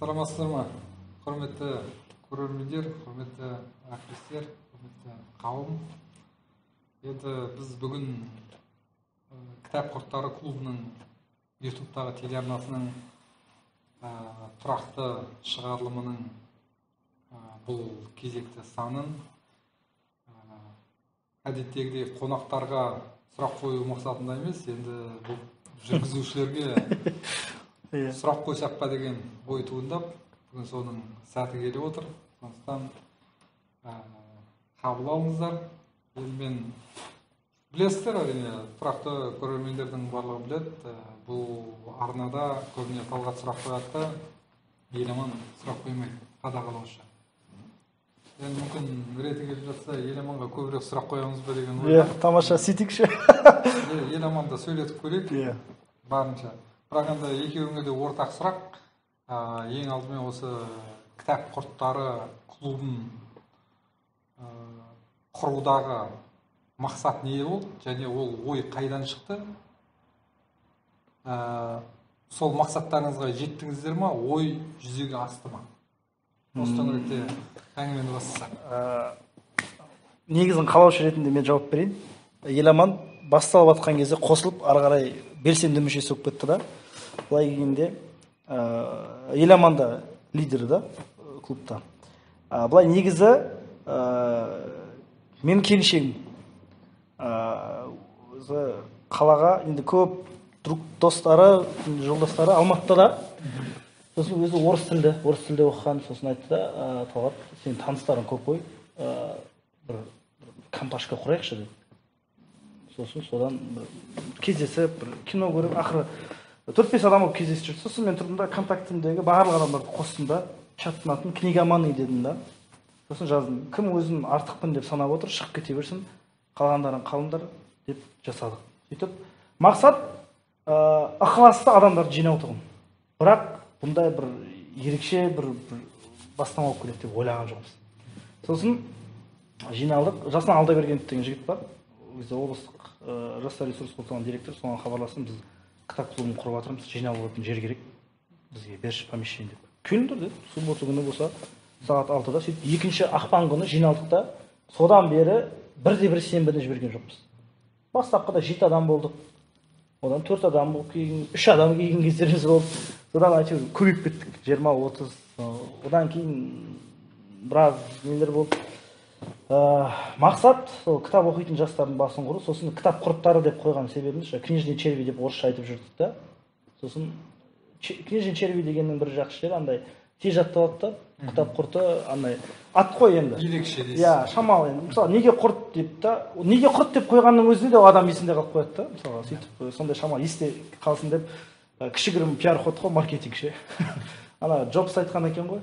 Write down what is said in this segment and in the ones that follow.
Саламатсыздар ма? Құрметті көрермендер, құрметті әріптестер, құрметті қауым. Енді біз бүгін Кітап құрттары клубының ютубтағы телеарнасының тұрақты шығарылымының бұл кезекті санын әдеттегідей қонақтарға сұрақ қою мақсатында емес, енді бұл жүргізушілерге сұрақ қойсақ па деген ой туындап, бүгін соның сәті келіп отыр. Сондықтан қабыл алыңыздар. Енді мен білесіздер, әрине, тұрақты көрермендердің барлығы біледі. Бұл арнада көбіне Талғат сұрақ қояды да, Еламан сұрақ қоймайды, қадағалаушы. Енді мүмкін реті келіп жатса, Еламанға көбірек сұрақ қоямыз ба деген ой. Тамаша, сөйтейікші. Еламанды сөйлетіп көрейік, барынша. Бірақ енді екеуіңе де ортақ сұрақ. Ең алдымен осы Кітап құрттары клубын құрудағы мақсат не болды, және ол ой қайдан шықты? Сол мақсаттарыңызға жеттіңіздер ма, ой жүзеге асты ма? Осыдан ретте әңгімені бастасақ. Негізін қалаушы ретінде мен жауап берейін. Еламан басталып атқан кезде қосылып, ары қарай белсенді мүшесі болып кетті да. Былай келгенде Еламан да лидері да клубта. Былай негізі мен келіншегім. Қалаға енді көп достары, жолдастары Алматыда. Сосын өзі орыс тілде оқыған. Сосын айтты да, Талғат, сен таныстарың көп қой, бір компашка құрайықшы деді. Сосын содан кездесіп, бір кино көріп, ақыры 4-5 адам болып кездесіп жүрді. Сосын мен тұрдым да, контактімдегі барлық адамдарды қостым да, чаттың атын книгоманы дедім да. Сосын жаздым, кім өзін артықпын деп санап отыр, шығып кете берсін, қалғандарын қалыңдар деп жасадық. Сөйтіп, мақсат ықыласты адамдарды жинау тұғын. Бірақ бұндай бір ерекше бір бастама болып келеді деп ойлаған жоқпыз. Сосын жиналдық. Жасұлан Алдабергенов деген жігіт бар. Бізде облыстық жастар ресурс орталығының директоры, соған хабарластым, біз кітап клубын құрып жатырмыз, жиналып алатын жер керек, бізге берші помещение деп. Келіңдер деді, суббота күні болса сағат 6-да. Сөйтіп екінші ақпан күні жиналдық та, содан бері бірде-бір сенбіні жіберген жоқпыз. Бастапқыда 7 адам болдық, одан 4 адам болып кейін, 3 адам келген кездеріміз болды. Содан әйтеуір көбейіп кеттік, 20-30. Одан кейін біраз нелер болды. Мақсат сол кітап оқитын жастардың басын құру. Сосын кітап құрттары деп қойған себебіміз книжный черви деп орысша айтып жүрдік та. Сосын книжный черви дегеннің бір жақсы жері андай тез жатталады да, кітап құрты андай ат қой енді. Ерекше дейсіз. Иә, шамалы енді. Мысалы, неге құрт деп та, неге құрт деп қойғанның өзінде де адам есінде қалып қояды да. Мысалы, сөйтіп сондай шамалы есте қалсын деп кішігірім пиар ход қой, маркетинг ше. Ана Джобс айтқан екен ғой.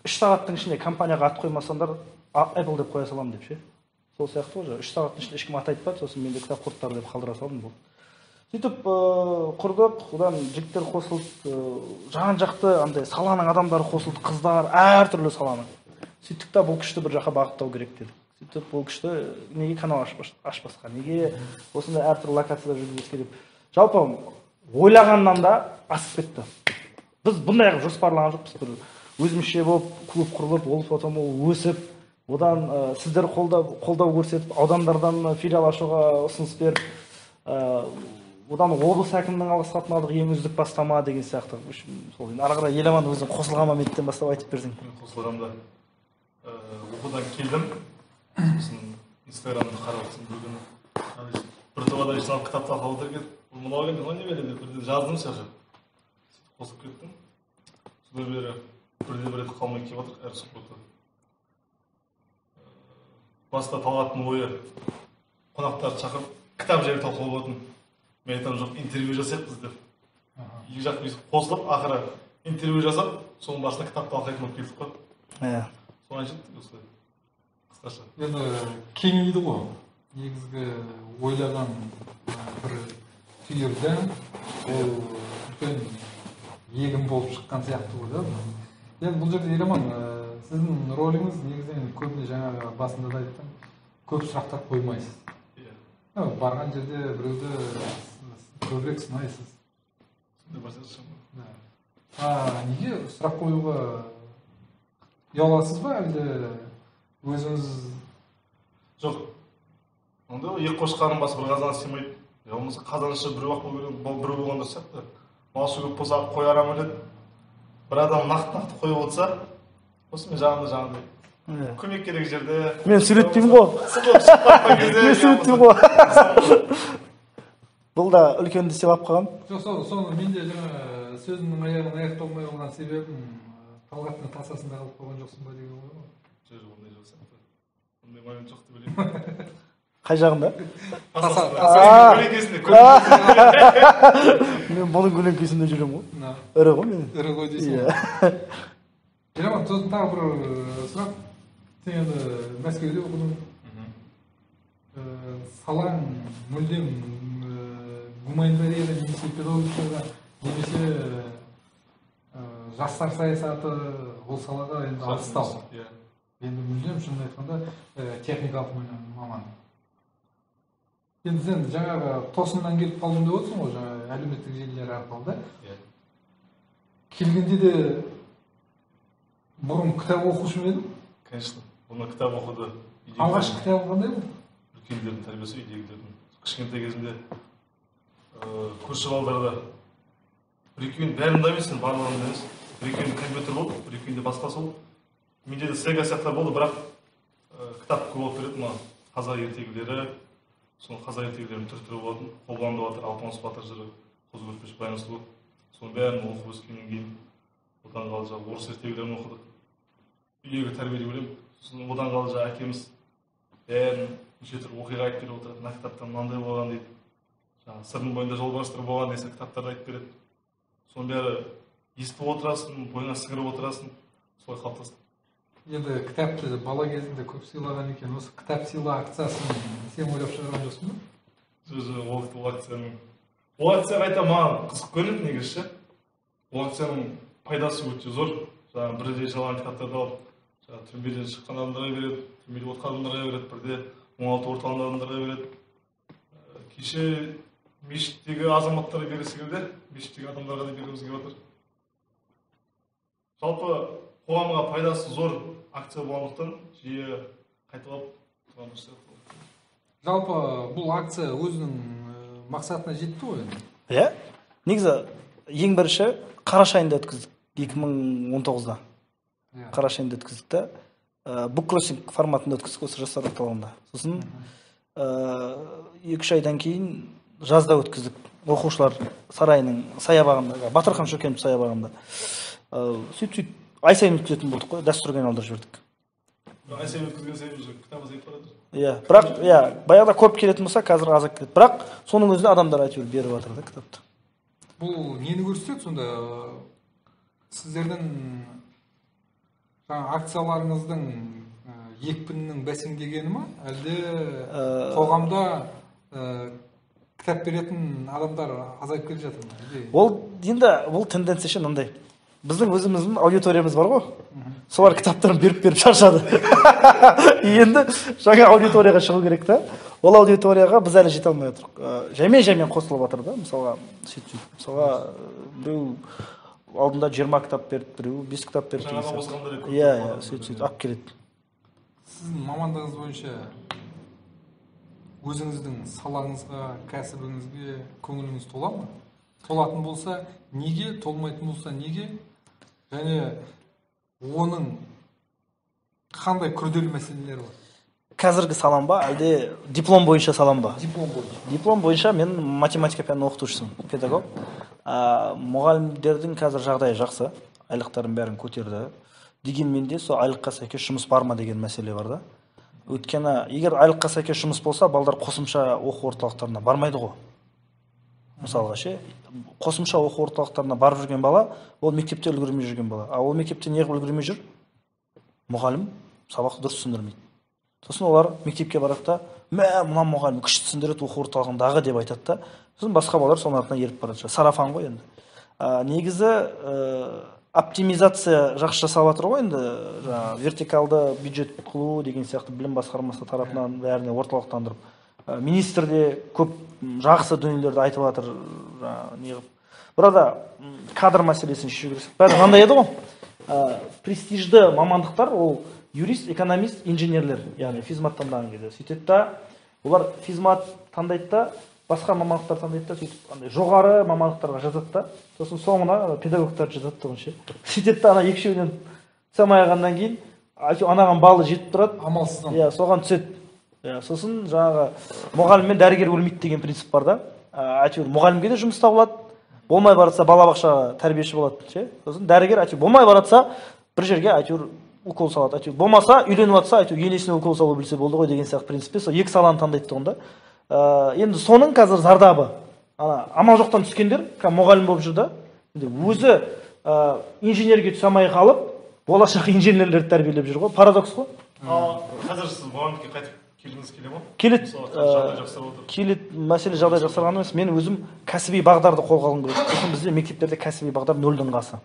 3 сағаттың ішінде компанияға ат қоймасаңдар, Apple деп қоя саламын деп ше. Сол сияқты ғой, 3 сағаттың ішінде ешкім ат айтпады, сосын мен де кітап құрттары деп қалдыра салдым болды. Сөйтіп құрдық, одан жігіттер қосылды, жан-жақты андай саланың адамдары қосылды, қыздар, әртүрлі саланың. Сөйттік та бұл күшті бір жаққа бағыттау керек дедік. Сөйтіп бұл күшті неге канал ашпасқа, неге осындай әртүрлі локацияда жүргізбеске деп. Жалпы ойлағаннан да асып кетті. Біз бұндай жоспарлаған жоқпыз. Өзімізше болып, клуб құрылып, ол потом өсіп, одан сіздер қолдау көрсетіп, аудандардан филиал ашуға ұсыныс беріп, одан облыс әкімінің алғыс хатын алдық, ең үздік бастама деген сияқты. Сол енді ары қарай Еламан өзің қосылған моменттен бастап айтып берсең. Қосылғанда оқудан келдім, сосын Инстаграмды қарап отырсам бір күні бір тоғада жиналып кітап талқылап отыр екен. Мынау не беледі деп бірден жаздым шаршап. Қосып кеттім. Содан бері бірде-бір рет қалмай келіп отыр, әр сұхбатта. Баста Талғаттың ойы қонақтарды шақырып, кітап жайлы талқылап болатын. Мен айтамын, жоқ, интервью жасайықпыз деп. Екі жақ қосылып, ақыры интервью жасап, соның басында кітап талқылайтын болып келдік қой. Солай жеттік осылай. Қысқаша. Енді кеңейді ғой. Негізгі ойлаған бір түйірден ол үлкен егін болып шыққан сияқты ғой да. Енді бұл жерде Еламан, сіздің роліңіз негізінен көбіне жаңағы басында да айттым, көп сұрақтар қоймайсыз. Барған жерде біреуді көбірек сынайсыз. Неге сұрақ қоюға ұяласыз ба, әлде өзіңіз? Жоқ. Онда екі қошқарым басы бір қазан сыймайды. Болмаса қазан іші бір уақыт бір болғанда сияқты. Мал көп болса қой арам өледі. Bir adam нақты қойып отырса, осы мен жаңағыдай көмек керек жерде. Мен суреттеймін ғой. Мен суреттеймін ғой. Бұл да үлкенді сыйлап қалған. Жоқ, соны мен де жаңа сөзімнің аяғын аяқталмай қалған себебім Талғаттың тасасында қалып қалған жоқсың ба деген ғой. Жоқ, ондай жоқ сияқты. Ондай момент жоқ деп ойлаймын. Қай жағында? Көлеңкесінде. Мен бұның көлеңкесінде жүремін ғой. Ірі ғой мен. Ірі ғой дейсің. Жаман, сосын тағы бір сұрақ. Сен енді Мәскеуде оқыдың. Салаң мүлдем гуманитарияда немесе педагогикаға немесе жастар саясаты ол салаға енді алыстау. Енді мүлдем шынын айтқанда техникалық маман. Енді сен жаңағы тосыннан келіп қалдым деп отырсың ғой, жаңа әлеуметтік желілер арқылы да. Келгенде де бұрын кітап оқушы ма едің? Конечно. Бұны кітап оқуды. Алғашқы кітабы қандай болды? Үлкендердің тәрбиесі, үйдегілердің. Кішкентай кезімде көрші балаларда бір-екеуін бәрін да емессің, барлығын да емес. Бір-екеуінде компьютер болды, бір-екеуінде басқасы болды. Менде де Сега сияқтар болды, бірақ кітап көп алып береді маған. Қазақ ертегілері, соның қазақ ертегілерінің түр-түрі болатын. Қобыланды батыр, Алпамыс батыр жыры, Қозы көрпеш, Баян сұлу. Соның бәрін оқып өскеннен кейін одан қалды жаңағы орыс ертегілерін оқыдық. Үйдегі тәрбиелеп ойлаймын. Сосын одан қалды жаңағы әкеміз бәрін неше түрлі оқиға айтып беріп отырады. Мына кітаптан мынандай болған дейді. Жаңағы сырдың бойында жолбарыстар болған десе кітаптарды айтып береді. Соның бәрі естіп отырасың, бойыңа сіңіріп отырасың. Солай қалыптасты. Енді кітапты бала кезінде көп сыйлаған екен. Осы кітап сыйла акциясын сен ойлап шығарған жоқсың ба? Жоқ, ол акцияға айта маған қызық көрінеді негізі. Ол акцияның пайдасы өте зор. Жаңағы бірде жалған кітаптарды алып, жаңағы түрмеден шыққан адамдарға береді, түрмеде отқан адамдарға береді, бірде оңалту орталығында адамдарға береді. Кеше мешіттегі азаматтарға бересі келді, мешіттегі адамдарға да бергіміз келіп отыр. Жалпы қоғамға пайдасы зор акция болғандықтан жиі қайталап тұрған дұрыс сияқты. Жалпы бұл акция өзінің мақсатына жетті ғой енді. Иә. Негізі ең бірінші қараша айында өткіздік, 2019-да. Қараша айында өткіздік та. Буккроссинг форматында өткіздік осы жастар орталығында. Сосын 2-3 айдан кейін жазда өткіздік оқушылар сарайының саябағында, Батырхан Шөкенов саябағында. Сөйтіп ай сайын өткізетін болдық қой, дәстүрге айналдырып жібердік. Ай сайын өткізген сайын уже кітап азайып барады. Иә, бірақ баяғыда көп келетін болса, қазір азайып кетеді. Бірақ соның өзінде адамдар әйтеуір беріп жатыр да кітапты. Бұл нені көрсетеді сонда? Сіздердің акцияларыңыздың екпінінің бәсеңдегені ма? Әлде қоғамда кітап беретін адамдар азайып келе жатыр ма? Ол енді бұл тенденция ше мынандай. Біздің өзіміздің аудиториямыз бар ғой. Солар кітаптарын беріп шаршады. Енді жаңа аудиторияға шығу керек та. Ол аудиторияға біз әлі жете алмай отырмыз. Жаймен қосылып жатыр да. Мысалға біреу алдында 20 кітап берді, біреу 5 кітап берді. Жаңаға босқандар көп. Иә, сөйтіп алып келеді. Сіздің мамандығыңыз бойынша өзіңіздің салаңызға, кәсібіңізге көңіліңіз тола ма? Толатын болса неге, толмайтын болса неге? Және оның қандай күрделі мәселелері бар? Қазіргі салам ба, әлде диплом бойынша салам ба? Диплом бойынша. Диплом бойынша мен математика пәнінің оқытушысымын, педагог. Мұғалімдердің қазір жағдайы жақсы, айлықтарын бәрін көтерді. Дегенмен де сол айлыққа сәйкес жұмыс бар ма деген мәселе бар да. Өйткені егер айлыққа сәйкес жұмыс болса, балдар қосымша оқу орталықтарына бармайды ғой. Мысалға ше, қосымша оқу орталықтарына барып жүрген бала, ол мектепте үлгермей жүрген бала. Ал ол мектепте неғып үлгермей жүр? Мұғалім сабақты дұрыс түсіндірмейді. Сосын олар мектепке барады да, мына мұғалім күшті түсіндіреді оқу орталығындағы деп айтады да. Сосын басқа балалар соның артынан еріп барады. Сарафан ғой енді. Негізі оптимизация жақсы жасалып жатыр ғой енді. Вертикалды бюджет құлу деген сияқты білім басқармасы тарапынан бәріне орталықтандырып. Министр де көп жақсы дүниелерді айтып жатыр. Burada кадр мәселесін шешу керек. Бәрі мынандай еді ғой, престижді мамандықтар ол юрист, экономист, инженерлер, яғни физмат таңдаған кезде. Сөйтеді да, олар физмат таңдайды да, басқа мамандықтар таңдайды да, сөйтіп жоғары мамандықтарға жазады да, сосын соңына педагогтар жазады да, сөйтеді да, ана екшеуінен самайғаннан кейін, анаған балы жетіп тұрады, амалсыздан. Иә, соған түседі. Сосын жаңағы мұғалім мен дәрігер өлмейді деген принцип бар да. Әйтеуір мұғалімге де жұмыс табылады, болмай баратса балабақшаға тәрбиеші болады, ше. Сосын дәрігер әйтеуір болмай баратса бір жерге әйтеуір укол салады. Әйтеуір болмаса үйленіп жатса әйтеуір енесіне укол салу білсе болды ғой деген сияқты принципте сол екі саланы таңдайды тұғын да. Енді соның қазір зардабы. Амал жоқтан түскендер, мұғалім болып жүр да. Өзі инженерге түсе алмай қалып, болашақ инженерлерді тәрбиелеп жүр ғой. Парадокс қой. Қазір сіз мұғалімдікке қайтып келгіңіз келе ма? Келеді. Жағдай жақсарып отыр. Келеді. Мәселе жағдай жақсарған емес. Мен өзім кәсіби бағдарды қолға алғым келеді. Сосын бізде мектептерде кәсіби бағдар нөлдің қасы.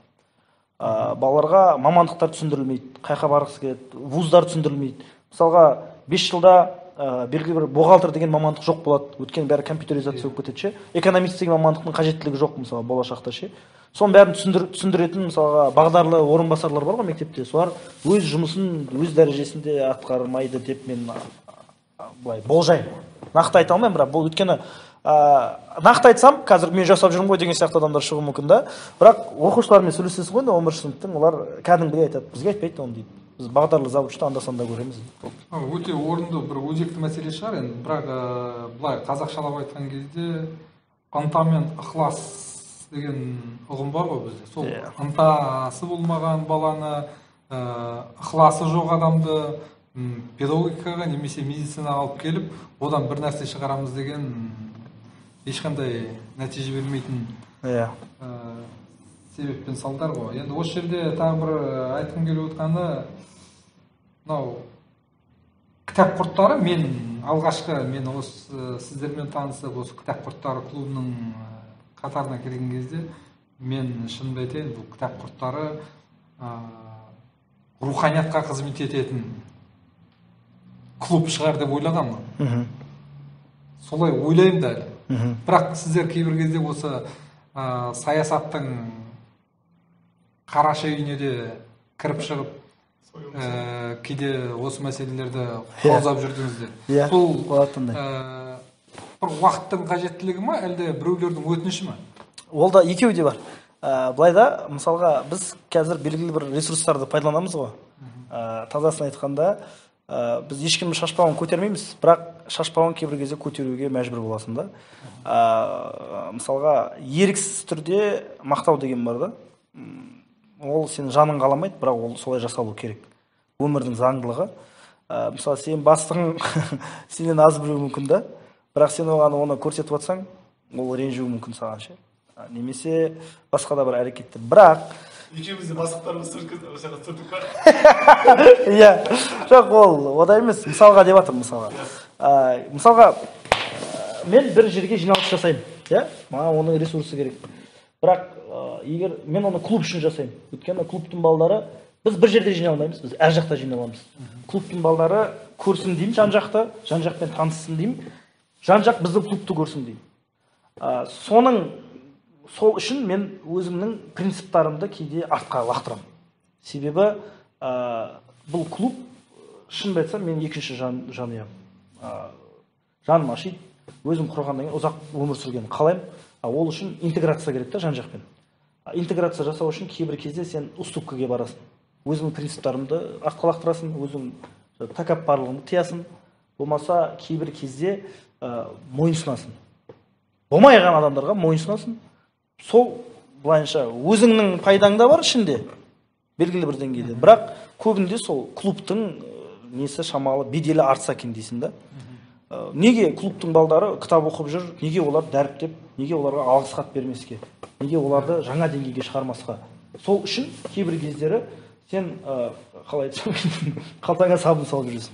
Балаларға мамандықтар түсіндірілмейді. Қайқа барғысы келеді. Вуздар түсіндірілмейді. Мысалға 5 жылда белгілі бір бухгалтер деген мамандық жоқ болады. Өткен бәрі компьютеризация болып кетеді ше. Экономист деген мамандықтың қажеттілігі жоқ мысалы болашақта ше. Соның бәрін түсіндіретін мысалға бағдарлы орынбасарлар бар ғой мектепте. Солар өз жұмысын өз дәрежесінде атқармайды деп мен былай болжаймын. Нақты айта алмаймын, бірақ бұл өйткені нақты айтсам, қазір мен жасап жүрмін ғой деген сияқты адамдар шығуы мүмкін да. Бірақ оқушылармен сөйлесесің ғой, 11 сыныптың, олар кәдімгідей айтады. Бізге айтпайды оны дейді. Біз бағдарлы завучты анда-санда көреміз. Өте орынды бір өзекті мәселе шығар енді, бірақ былай қазақшалап айтқан кезде ынта мен ықылас деген ұғым бар ғой бізде. Сол ынтасы болмаған баланы, ықыласы жоқ адамды педагогикаға немесе медицинаға алып келіп, одан бір нәрсе шығарамыз деген ешқандай нәтиже бермейтін себеппен салдар ғой. Енді осы жерде тағы бір айтқым келіп отқаны, мынау кітап құрттары, мен алғашқы осы сіздермен танысып, осы кітап құрттары клубының қатарына келген кезде, мен шынымды айтайын, бұл кітап құрттары руханиятқа қызмет ететін клуб шығар деп ойлағанмын. Солай ойлаймын да әлі. Бірақ сіздер кейбір кезде осы саясаттың қараша үйіне де кіріп шығып, кейде осы мәселелерді қозғап жүрдіңіздер. Бұл бір уақыттың қажеттілігі ма, әлде біреулердің өтініші ма? Ол да екеуі де бар. Былайда, мысалға, біз қазір белгілі бір ресурстарды пайдаланамыз ғой. Тазасын айтқанда, біз ешкімді шашпауын көтермейміз, бірақ шашпауын кейбір кезде көтеруге мәжбүр боласың да. Мысалға, еріксіз түрде мақтау деген бар да. Ол сенің жаның қаламайды, бірақ ол солай жасалу керек. Өмірдің заңдылығы. Мысалы, сен бастығың сенен аз білуі мүмкін да, бірақ сен оған оны көрсетіп жатсаң, ол ренжуі мүмкін саған ше. Немесе басқа да бір әрекеттер. Бірақ екеумізде бастықтарымыз түсірдік па? Иә, жоқ, ол одай емес. Мысалға деп жатырмын, мысалға. Мысалға, мен бір жерге жиналыс жасаймын, иә? Маған оның ресурсы керек. Бірақ егер мен оны клуб үшін жасаймын, өйткені клубтың балдары, біз бір жерде жиналмаймыз, біз әр жақта жиналамыз. Клубтың балдары көрсін деймін жан-жақта, жан-жақпен таныссын деймін, жан-жақ біздің клубты көрсін деймін. Сол үшін мен өзімнің принциптарымды кейде артқа лақтырамын. Себебі бұл клуб, шын айтсам, мен екінші жанұям. Жаным ашиды, өзім құрғаннан кейін ұзақ өмір сүргенін қалаймын. Ол үшін интеграция керек та жан-жақпен. Интеграция жасау үшін кейбір кезде сен уступкаға барасың. Өзіңнің принциптарымды артқа лақтырасың, өзің тәкаппарлығыңды тиясың. Болмаса кейбір кезде мойынсынасың. Болмайған адамдарға мойынсынасың. Сол былайынша өзіңнің пайдаң да бар ішінде, белгілі бір деңгейде. Бірақ көбінде сол клубтың несі шамалы беделі артса екен дейсің да. Неге клубтың балдары кітап оқып жүр, неге олар дәріптеп, неге оларға алғыс хат бермеске, неге оларды жаңа деңгейге шығармасқа? Сол үшін кейбір кездері сен қалай айтсам, қалтаңа сабын салып жүресің.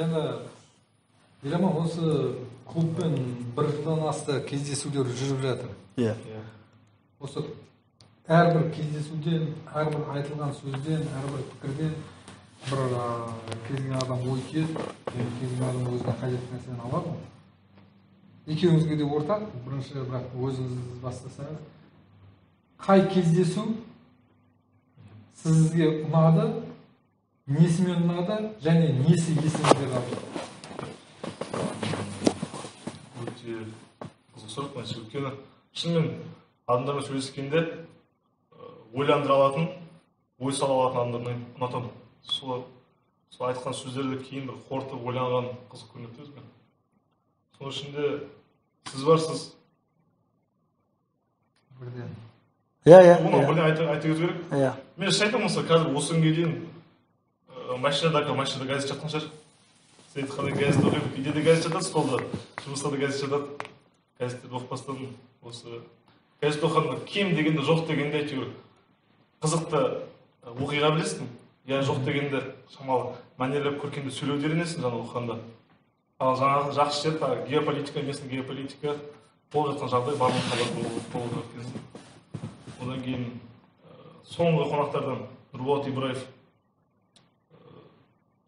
Енді Еламан, осы клубпен бір жылдан асты кездесулер жүріп жатыр. Иә. Осы әрбір кездесуден, әрбір айтылған сөзден, әрбір пікірден бір келген адам ой түйеді, келген адам өзіне қажетті нәрсені алады ғой. екеуіңізге де ортақ. Бірінші бірақ өзіңіз бастасаңыз, қай кездесу сізге ұнады, несімен ұнады және несі есіңізде қалды? Өте қызық сұрақ мәселе. Өйткені шынымен адамдармен сөйлескенде ойландыра алатын, ой сала алатын адамдармен ұнатамын. Сол айтқан сөздерді кейін бір қорытып ойланған қызық көрінеді өзіме. Соның ішінде сіз барсыз. Бірден. Оны бірден айта кету керек. Мен шын айтамын, мысалы қазір осы күнге дейін машинада газет жатқан шығар. Сіз айтқандай газет оқимын. Үйде де газет жатады, столда. Жұмыста да газет жатады. Газеттерді оқып осы газет оқығанда кем дегенде жоқ дегенде әйтеуір қызықты оқиға білесің. Я жоқ дегенде шамалы мәнерлеп көркемдеп сөйлеуді үйренесің жаңа оқығанда. Ал жаңағы жақсы жер геополитика, местный геополитика болып жатқан жағдай барлық хабар болып өткенсің. Одан кейін соңғы қонақтардан Нұрболат Ибраев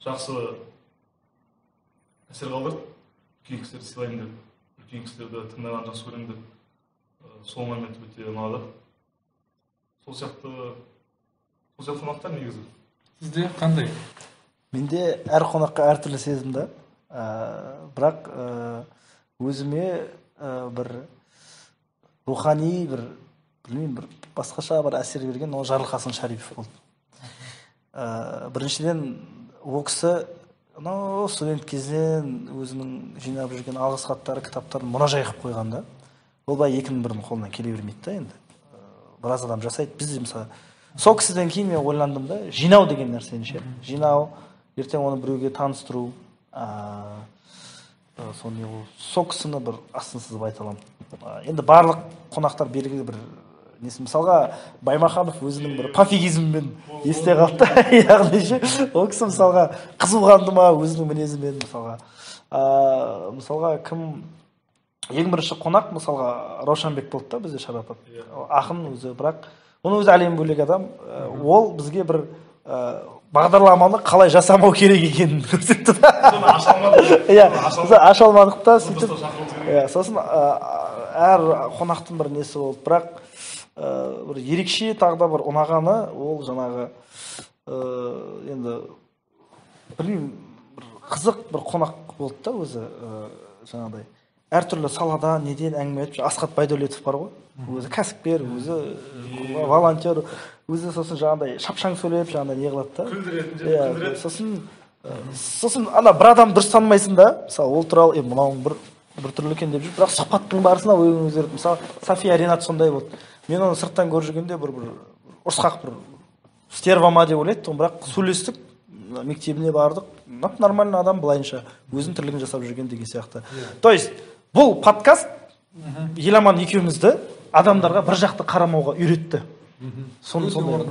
жақсы әсер қалдырды. Үлкен кісілерді сыйлаймын деп, үлкен кісілерді тыңдаған жақсы көремін деп, сол момент өте ұнады. Сол сияқты қонақтар негізі. Сізде қандай? Менде әр қонаққа әртүрлі сезім да. Бірақ өзіме бір рухани білмеймін, бір басқаша бір әсер берген ол Жарылқасын Шарипов болды. Біріншіден ол кісі студент кезінен өзінің жинап жүрген алғыс хаттары, кітаптарын мұражай қылып қойған да. Ол бай екінің бірінің қолынан келе бермейді да енді. Біраз адам жасайды. Біз де мысалы сол кісіден кейін мен ойландым да, жинау деген нәрсені ше. Жинау, ертең оны біреуге таныстыру. Сол кісіні бір астын сызып айта аламын. Енді барлық қонақтар белгілі бір несі, мысалға Баймаханов өзінің бір пофигизмімен есте қалды. Яғни ше, ол кісі мысалға қызуғанды ма өзінің мінезімен мысалға кім ең бірінші қонақ мысалға Раушанбек болды да бізде шарапат. Ақын өзі, бірақ оның өзі әлем бөлек адам. Ол бізге бір бағдарламаны қалай жасамау керек екенін көрсетті да. Аша алмадық та сөйтіп. Сосын әр қонақтың бір несі болды. Бірақ бір ерекше тағы да бір ұнағаны ол жаңағы енді білмеймін, бір қызық бір қонақ болды да өзі. Жаңағыдай әртүрлі салада неден әңгіме айтып, Асхат Байдәулетов бар ғой, өзі кәсіпкер, өзі волонтер, өзі сосын жаңағыдай шапшаң сөйлеп жаңағыдай не қылады да. Сосын ана бір адам дұрыс танымайсың да, мысалы ол туралы мынауың бір түрлі екен деп жүр, бірақ сұхбаттың барысында ойың өзгерді. Мысалы София Ренат сондай болды. Мен оны сырттан көріп жүргенде бір ұрысқақ бір стерва ма деп ойлайтын, бірақ сөйлестік, мектебіне бардық, нормальный адам былайынша өзінің тірлігін жасап жүрген деген сияқты. То есть бұл подкаст Еламан екеумізді адамдарға бір жақты қарамауға үйретті. Сондай.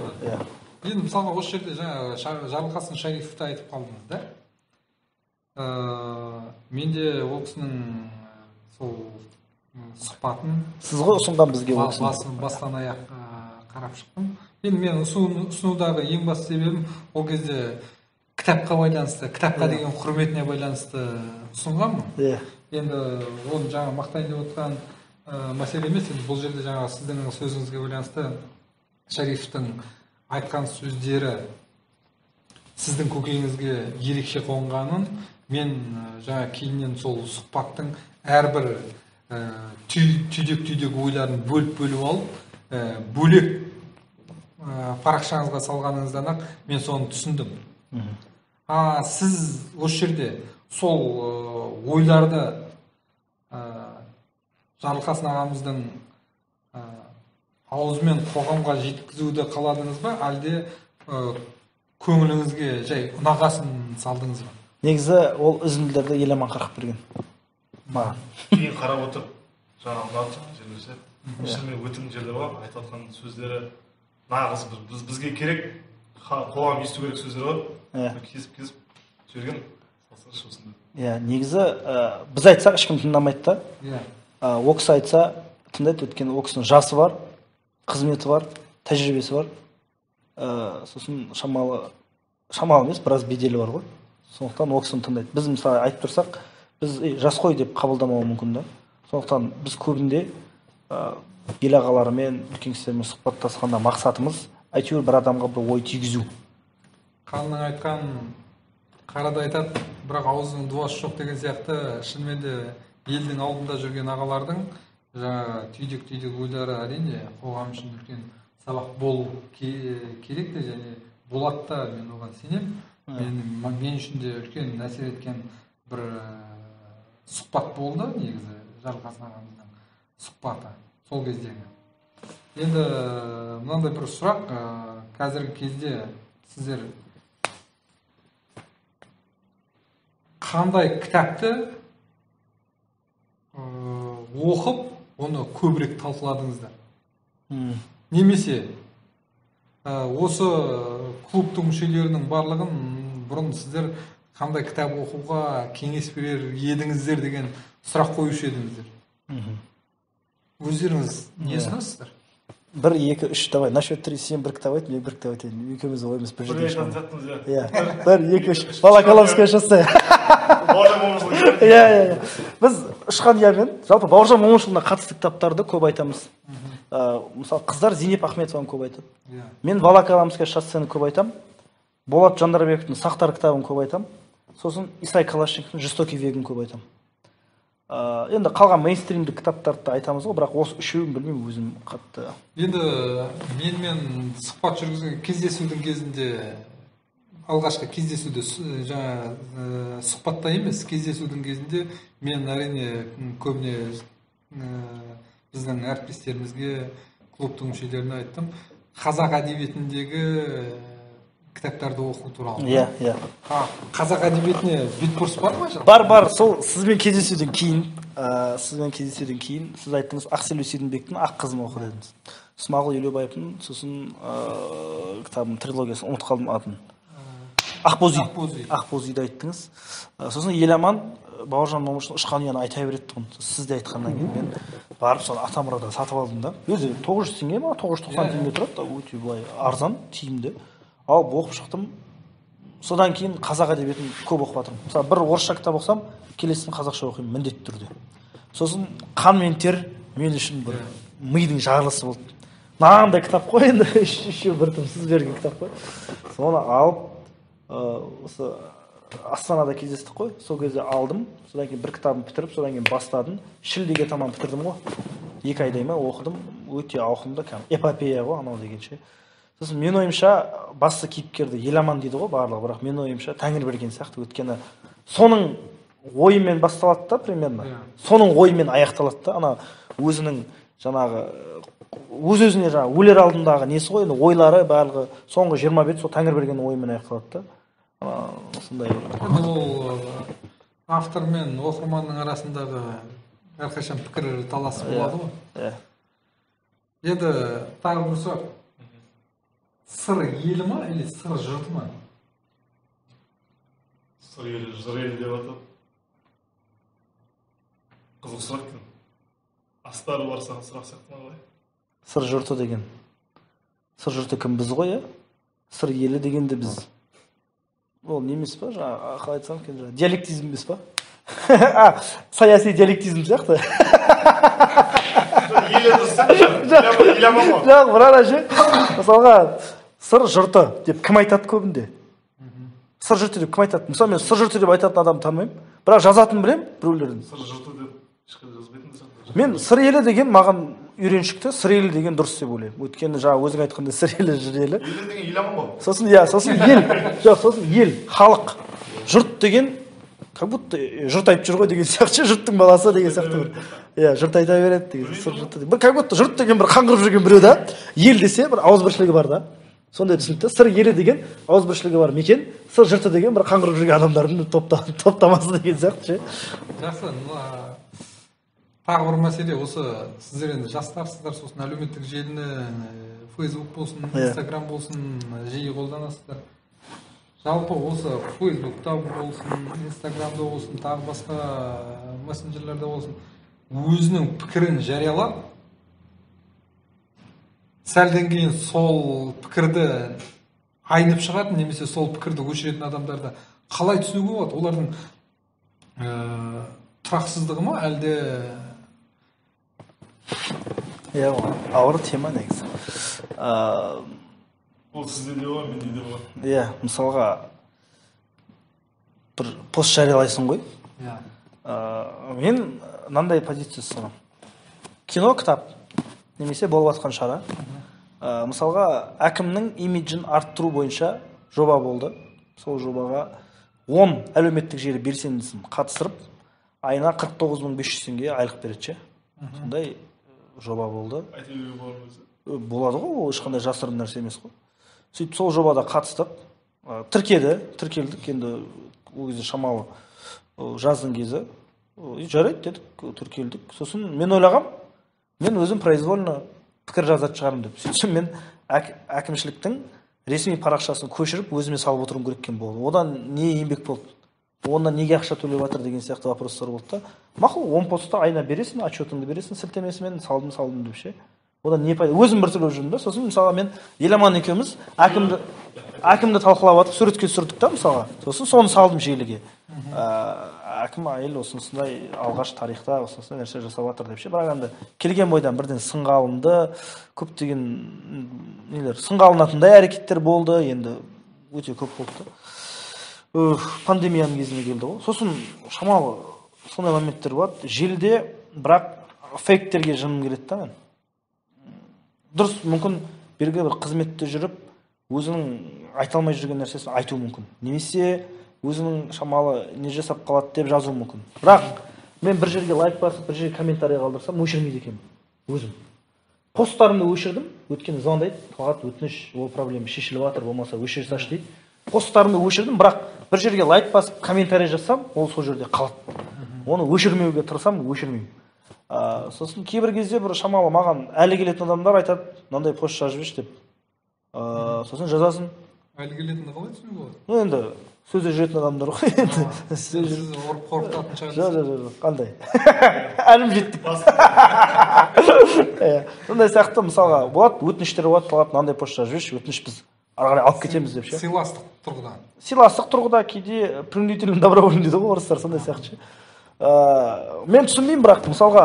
Енді мысалға осы жерде жаңа Жарылқасын Шарифовты айтып қалдыңыз да. Менде ол кісінің сол сұхбатын сіз ғой ұсынған бізге бастан аяқ қарап шықтым. Енді мен ұсынудағы ең басты себебім ол кезде кітапқа байланысты, кітапқа деген құрметіне байланысты ұсынғанмын. Енді оны жаңа мақтайын деп отқан мәселе емес, бұл жерде жаңа сіздің сөзіңізге байланысты Шарифовтың айтқан сөздері сіздің көкейіңізге ерекше қонғанын мен жаңа кейіннен сол сұхбаттың әрбір түйдек ойларын бөліп алып, бөлек парақшаңызға салғаныңыздан ақ мен соны түсіндім. Сіз осы жерде сол ойларды Жарылқасын ағамыздың аузымен қоғамға жеткізуді қаладыңыз ба, әлде көңіліңізге жай ұнағасын салдыңыз ба? Негізі ол үзінділерді Еламан қырқып берген маған. Кейін қарап отыр, жаңа ұнады жерлесе, шынымен өтін жерлер бар, айтып отқан сөздері нағыз бізге керек, қоғам есту керек сөздер бар, кесіп жіберген салсаңызшы осында. Негізі біз айтсақ ешкім тыңдамайды да. Ол кісі айтса тыңдайды, өйткені ол кісінің жасы бар, қызметі бар, тәжірибесі бар. Сосын шамалы емес, біраз беделі бар ғой. Сондықтан ол кісіні тыңдайды. Біз мысалы айтып тұрсақ, біз жас қой деп қабылдамауы мүмкін да. Сондықтан біз көбінде ел ағаларымен, үлкен кісілермен сұхбаттасқанда мақсатымыз әйтеуір бір адамға бір ой тигізу. Ханның айтқан қарада айтады, бірақ аузының дуасы жоқ деген сияқты, шынымен де елдің алдында жүрген ағалардың жаңа түйдек ойлары әрине қоғам үшін үлкен сабақ болу керек те, және болады да, мен оған сенемін. Мен үшін де үлкен әсер еткен бір сұхбат болды, негізі Жарылқасын ағамыздың сұхбаты сол кездегі. Енді мынандай бір сұрақ, қазіргі кезде сіздер қандай кітапты оқып, оны көбірек талқыладыңыздар? Немесе осы клубтың мүшелерінің барлығын бұрын сіздер қандай кітап оқуға кеңес берер едіңіздер деген сұрақ қоюшы едіңіздер? Өздеріңіз не ұсынасыздар? 1, 2, 3, давай, на счет 3, сен бір кітап айт, мен бір кітап айтайын. Екеуміз ойымыз бір жерде шығады. Иә. 1, 2, 3. Волоколамское шоссе. Иә. Біз Ышқаниямен, жалпы Бауыржан Момышұлына қатысты кітаптарды көп айтамыз. Мысалы, қыздар Зейнеп Ахметованы көп айтады. Мен Волоколамское шоссені көп айтам. Болат Жандарбековтың Сақтар кітабын көп айтам. Сосын Исай Калашниковтың Жестокий вегін көп айтам. Енді қалған мейнстримдік кітаптарды айтамыз ғой, бірақ осы үшеуін білмеймін, өзім қатты. Енді менімен сұхбат жүргізген кездесудің кезінде, алғашқы кездесуде жаңа сұхбатта емес, кездесудің кезінде мен әрине көбіне біздің әріптестерімізге, клубтың мүшелеріне айттым, қазақ әдебиетіндегі кітаптарды оқу туралы. Иә. Қазақ әдебиетіне бетбұрыс бар ма? Бар. Сол сізбен кездесуден кейін, сіз айттыңыз, Ақсел Өсейдінбектің Ақ қызын оқы дедіңіз. Смағұл Елеубаевтың сосын кітабының трилогиясын ұмытып қалдым атын. Ақбозиді айттыңыз. Сосын Еламан Бауыржан Момышұлы Ышқанияны айта береді тұғын. Сіз де айтқаннан кейін мен барып соны Атамұрада сатып алдым да. Өзі 900 теңге ма, 990 теңге тұрады, өте былай арзан, тиімді. Алып оқып шықтым. Содан кейін қазақ әдебиетін көп оқып жатырмын. Мысалы, бір орысша кітап оқысам, келесін қазақша оқимын міндетті түрде. Сосын Қан мен тер мен үшін бір мидың жарылысы болды. Мынандай кітап қой енді, еще бір сіз берген кітап қой. Соны алып, осы Астанада кездестік қой, сол кезде алдым. Содан кейін бір кітабын бітіріп, содан кейін бастадым. Шілдеге таман бітірдім ғой. 2 айдай ма оқыдым. Өте ауқымды, эпопея ғой, анау дегенше. Сосын мен ойымша басты кейіпкерді Еламан дейді ғой барлығы, бірақ мен ойымша Тәңір берген сияқты, өйткені соның ойымен басталады да примерно. Соның ойымен аяқталады да. Ана өзінің жаңағы өз-өзіне жаңағы өлер алдындағы несі ғой, ойлары барлығы соңғы 20 бет сол Тәңір берген ойымен аяқталады да. Осындай бір. Ол автор мен оқырманның арасындағы әрқашан пікір таласы болады ғой. Енді тағы бір сұрақ. Сыр елі ма, или сыр жұрты ма? Сыр елі, жыр елі деп атады. Қызық сұрақ екен. Астары бар саған сұрақ сияқты ма қалай? Сыр жұрты деген. Сыр жұрты кім, біз ғой, Сыр елі дегенде біз. Ол не емес па, жаңа қалай айтсам екен, диалектизм емес па? Саяси диалектизм сияқты. Жоқ, бір ше. Мысалға, сыр жұрты деп кім айтады көбінде? Сыр жұрты деп кім айтады? Мысалы, мен сыр жұрты деп айтатын адамды танымаймын, бірақ жазатын білем біреулердің. Сыр жұрты деп ешқандай жазбайтын да. Мен сыр елі деген маған үйреншікті, сыр елі деген дұрыс деп ойлаймын. Өйткені жаңа өзің айтқандай сыр елі, жыр елі. Елі деген Еламан ғой. Сосын ел. Жоқ, сосын ел, халық. Жұрт деген как будто жұрт айтып жүр ғой деген сияқты, жұрттың баласы деген сияқты бір. Иә, жұрт айта береді деген сыр жұрты. Бір как будто жұрт деген бір қаңғырып жүрген біреу да. Ел десе бір ауызбіршілігі бар да. Сондай түсінікті. Сыр елі деген ауызбіршілігі бар мекен, сыр жұрты деген бір қаңғырып жүрген адамдардың топтамасы деген сияқты ше. Жақсы. Тағы бір мәселе, осы сіздер енді жастарсыздар, сосын әлеуметтік желіні Facebook болсын, Instagram болсын, жиі қолданасыздар. Жалпы осы Facebook'та болсын, Instagram'да болсын, тағы басқа мессенджерлерде болсын, өзінің пікірін жариялап, сәлден кейін сол пікірді айнып шығатын, немесе сол пікірді өшіретін адамдарды қалай түсінуге болады? Олардың тұрақсыздығы ма, әлде Иә, ауыр тема негізі. Ол сізде де бар, менде де бар. Иә, мысалға бір пост жариялайсың ғой. Мен мынандай позиция ұстанамын. Кино, кітап немесе болып жатқан шара. Мысалға әкімнің имиджін арттыру бойынша жоба болды. Сол жобаға 10 әлеуметтік желі белсендісін қатыстырып, айына 49.500 теңге айлық береді. Сондай жоба болды. Айта беруге болады өзі. Болады ғой, ол ешқандай жасырын нәрсе емес қой. Сөйтіп сол жобада қатыстық, тіркелдік, енді ол кезде шамалы жаздың кезі. Жарайды дедік, тіркелдік. Сосын мен ойлағам, мен өзім произвольно пікір жазатын шығармын деп. Сөйтсем мен әкімшіліктің ресми парақшасын көшіріп өзіме салып отыруым керек болды. Одан не еңбек болды? Онdan неге ақша төлеп жатыр деген сияқты вопростар болды да. Мақұл, 10 постта айына бересің, отчетыңды бересің, сілтемесімен салдым деп ше. Одан не пайда? Өзім бір төлеп жүрмін да. Сосын мысалға мен Еламан екеуміз әкімді талқылап жатып суретке түсірдік та мысалға. Сосын соны салдым желіге. Әкім айыл осындай алғаш тарихта осындай нәрсе жасап жатыр деп ше. Бірақ енді келген бойдан бірден сынға алынды, көптеген нелер сынға алынатындай әрекеттер болды, енді өте көп болды да. Пандемияның кезіне келді ғой. Сосын шамалы сондай моменттер болады. Желіде бірақ фейктерге жыным келеді да мен. Дұрыс, мүмкін белгілі бір қызметте жүріп, өзінің айта алмай жүрген нәрсесін айту мүмкін. Немесе өзінің шамалы не жасап қалады деп жазу мүмкін. Бірақ мен бір жерге лайк басып, бір жерге комментарий қалдырсам, өшірмейді екенмін. Өзім. Посттарымды өшірдім, өткені звондайды, Талғат, өтініш, ол проблема шешіліп жатыр, болмаса өшіре салшы дейді. Посттарымды өшірдім, бірақ бір жерге лайк басып, комментарий жасам, ол сол жерде қалады. Оны өшірмеуге тырысам, өшірмеймін. Сосын кейбір кезде бір шамалы маған әлі келетін адамдар айтады, мынандай пост жазып жіберші деп. Сосын жазасын. Әлі келетінді қалай түсінуге болады? Ну енді сөзде жүретін адамдар ғой енді. Сіз ұрып қорқытатын шығарсыз. Жоқ, қандай? Әлім жеттік. Сондай сияқты мысалға болады, өтініштер болады, Талғат мынандай пост жазып жіберші, өтініш біз ары қарай алып кетеміз деп ше. Сыйластық тұрғыда. Сыйластық тұрғыда кейде принудительно добровольно дейді ғой орыстар, сондай сияқты ше. Мен түсінбеймін, бірақ мысалға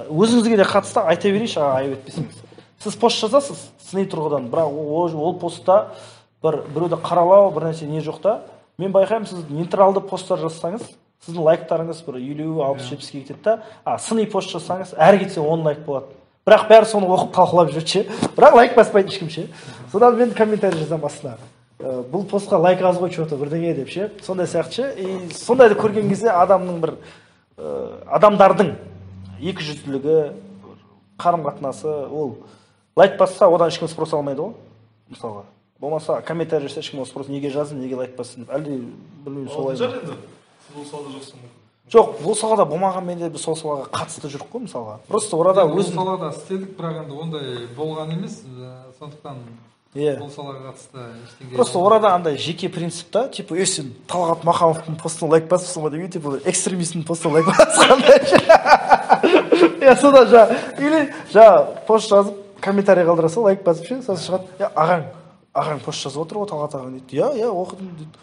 өзіңізге де қатысты айта берейінші, айып етпесеңіз. Сіз пост жазасыз сыни тұрғыдан, бірақ ол постта біреуді қаралау, бір нәрсе не жоқ та. Мен байқаймын, сіз нейтралды посттар жазсаңыз, сіздің лайктарыңыз бір 50-60-70-ге кетеді да. Сыни пост жазсаңыз, әрі кетсе 10 лайк болады. Бірақ бәрі соны оқып талқылап жүреді ше. Бірақ лайк баспайды ешкім ше. Содан мен комментарий жазамын астына. Бұл постқа лайк аз ғой что-то бірдеңе деп ше. Сондай сияқты ше. И сондайды көрген кезде адамдардың екіжүзділігі, қарым-қатынасы, ол лайк басса, одан ешкім спрос алмайды ғой. Мысалға. Болмаса комментарий жазса ешкім спрос неге жаздың, неге лайк бассын деп. Әлде білмеймін солай. Жар енді. Сіз ол салада жоқсың. Жоқ, бұл салада болмаған менде біз сол салаға қатысты жүрік қой мысалға. Просто орада өзім салада істедік, бірақ енді ондай болған емес, сондықтан бұл салаға қатысты ештеңе. Просто орада андай жеке принцип та, типа, сен Талғат Махамовтың постына лайк басыпсың ба деген, типа, экстремисттің постына лайк басқандай. Сода или пост жазып, комментарий қалдыраса, лайк басып ше, сосын шығады, ағаң пост жазып отыр ғой Талғат ағаң дейді. Иә, оқыдым дейді.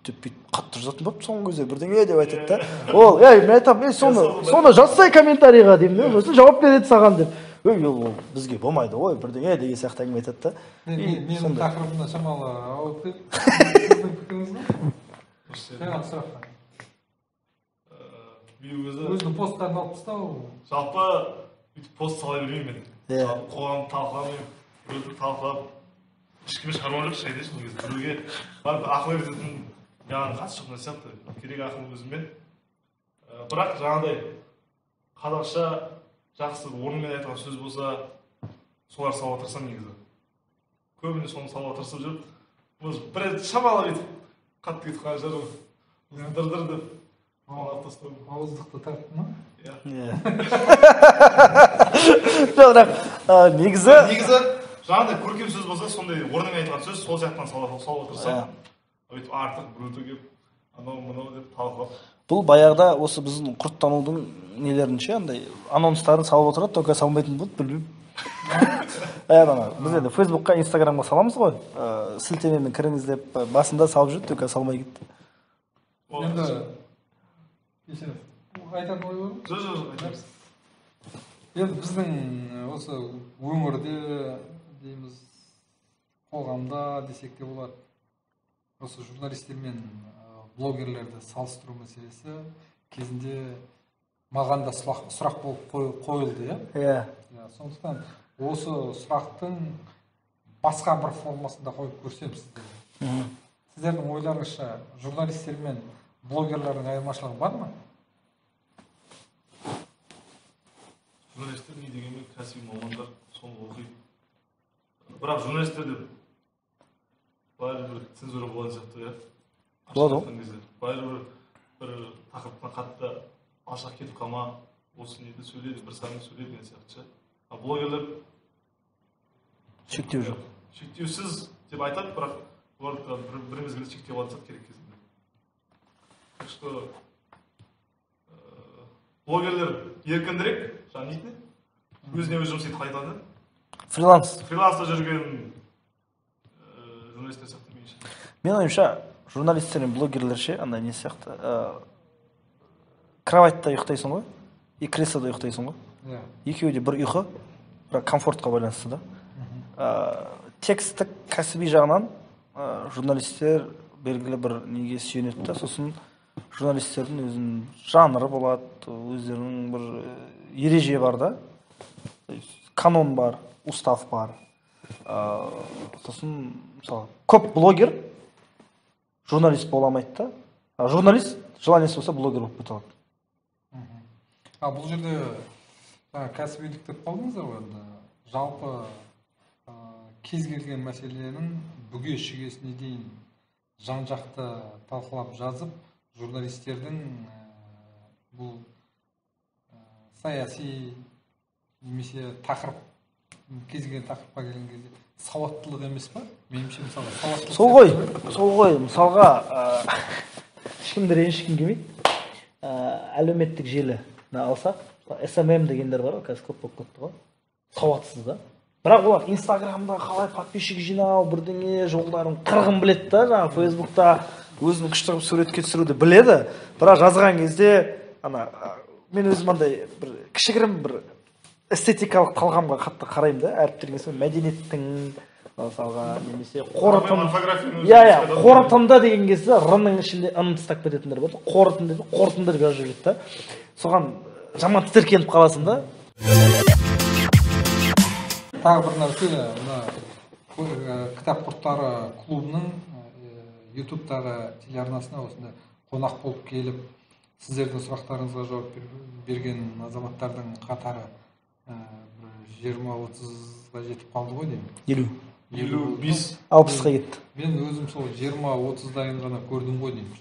Деп бүйтіп қатты жазатын болып соңғы кезде бірдеңе деп айтады да. Ол, мен айтамын, соны жазсай комментарийға деймін да, сосын жауап береді саған деп. Ол бізге болмайды ғой, бірдеңе деген сияқты әңгіме айтады да. Менің тақырыбымда шамалы ауып кетіп, сіздің пікіріңіз ғой? Жаңағы сұраққа. Өзінің посттарын алып тастау. Жалпы бүйтіп пост сала бермеймін мен. Қоғамды талқыламаймын, біреуді талқылап, ешкімге шаруам жоқ шайды сол кезде. Біреуге барып ақыл беретін яғни қатысы жоқ нәрсе сияқты. Керек ақыл өзіммен. Бірақ жаңағыдай қазақша жақсы орнымен айтылған сөз болса, солар салуға тырысамын негізі. Көбіне соны салуға тырысып жүріп, бір рет шамалы бүйтіп қатты кетіп қалған шығар. Дыр деп алып тастадым. Ауыздықты тартты ма? Иә. Бірақ негізі жаңағыдай көркем сөз болса, сондай орнымен айтылған сөз сол сияқтан салуға тырысамын. Өйтіп артық біреуді келіп, анау деп талқылап. Бұл баяғыда осы біздің құрттанудың нелерінше андай анонстарын салып отырады, только салмайтын болды, білмеймін. Біз енді Фейсбукқа, Инстаграмға саламыз ғой, сілтемемен кіріңіз деп басында салып жүрді, только салмай кетті. Енді айтатын ой бар ма? Жоқ, айтамыз. енді біздің осы өңірде дейміз, қоғамда десек те болады, осы журналистер мен блогерлерді салыстыру мәселесі кезінде маған да сұрақ болып қойылды, иә. Сондықтан осы сұрақтың басқа бір формасында қойып көрсем сіздерге. Сіздердің ойларыңызша журналистер мен блогерлердің айырмашылығы бар ма? Журналистер не дегенмен кәсіби мамандар соны оқиды. Бірақ журналистерде бәрі бір цензура болған сияқты, болады ғой. Бәрі бір тақырыптан қатты ашық кетіп қалма, осы неде сөйлейді, бір сарын сөйлейді деген сияқты. А блогерлер шектеу жоқ. Шектеусіз деп айтады, бірақ олар бір мезгілде шектеу алса керек кезінде. Так что блогерлер еркіндірек, жаңа нетіне? Өзіне өз жұмыс етіп қайтады. Фриланста жүрген журналистер сияқты меніңше. Мен ойымша, журналистер мен блогерлер ше, андай не сияқты, кроватьта ұйықтайсың ғой, и креслода ұйықтайсың ғой. Екеуі де бір ұйқы, бірақ комфортқа байланысты да. Текстік кәсіби жағынан журналистер белгілі бір неге сүйенеді да, сосын журналистердің өзінің жанры болады, өздерінің бір ереже бар да, канон бар, устав бар. Сосын мысалы көп блогер журналист бола алмайды да, журналист желаниесі болса блогер болып кете алады. Бұл жерде кәсібилік деп қалдыңыздар ғой, жалпы кез келген мәселенің бүге шүгесіне дейін жан-жақты талқылап жазып, журналистердің бұл саяси немесе тақырып, кез келген тақырыпқа келген кезде сауаттылық емес па? Меніңше мысалы сауаттылық. Сол ғой, мысалға ешкімді ренжіткім келмейді. Әлеуметтік желі алсақ, SMM дегендер бар ғой, қазір көп болып кетті ғой. Сауатсыз да. Бірақ олар Инстаграмда қалай подписчик жинау, бірдеңе жолдарын қырғын біледі да, жаңағы Фейсбукта өзінің күшті суретке түсіруді біледі. Бірақ жазған кезде, мен өзім андай бір кішігірім бір эстетикалық талғамға қатты қараймын да, әріптерге сол мәдениеттің мысалға немесе қорытынды деген кезде рының ішінде ын тастап кететіндер бар. Қорытынды деп жазып жүреді да. Соған жаман тітіркеніп қаласың да. Тағы бір нәрсе, мына кітап құрттары клубының ютубтағы телеарнасына осында қонақ болып келіп, сіздердің сұрақтарыңызға жауап берген азаматтардың қатары 20-30-ға жетіп қалды ғой деймін. 50-50-60 60-ға кетті. Мен өзім сол 20-30-дайын ғана көрдім ғой деймін.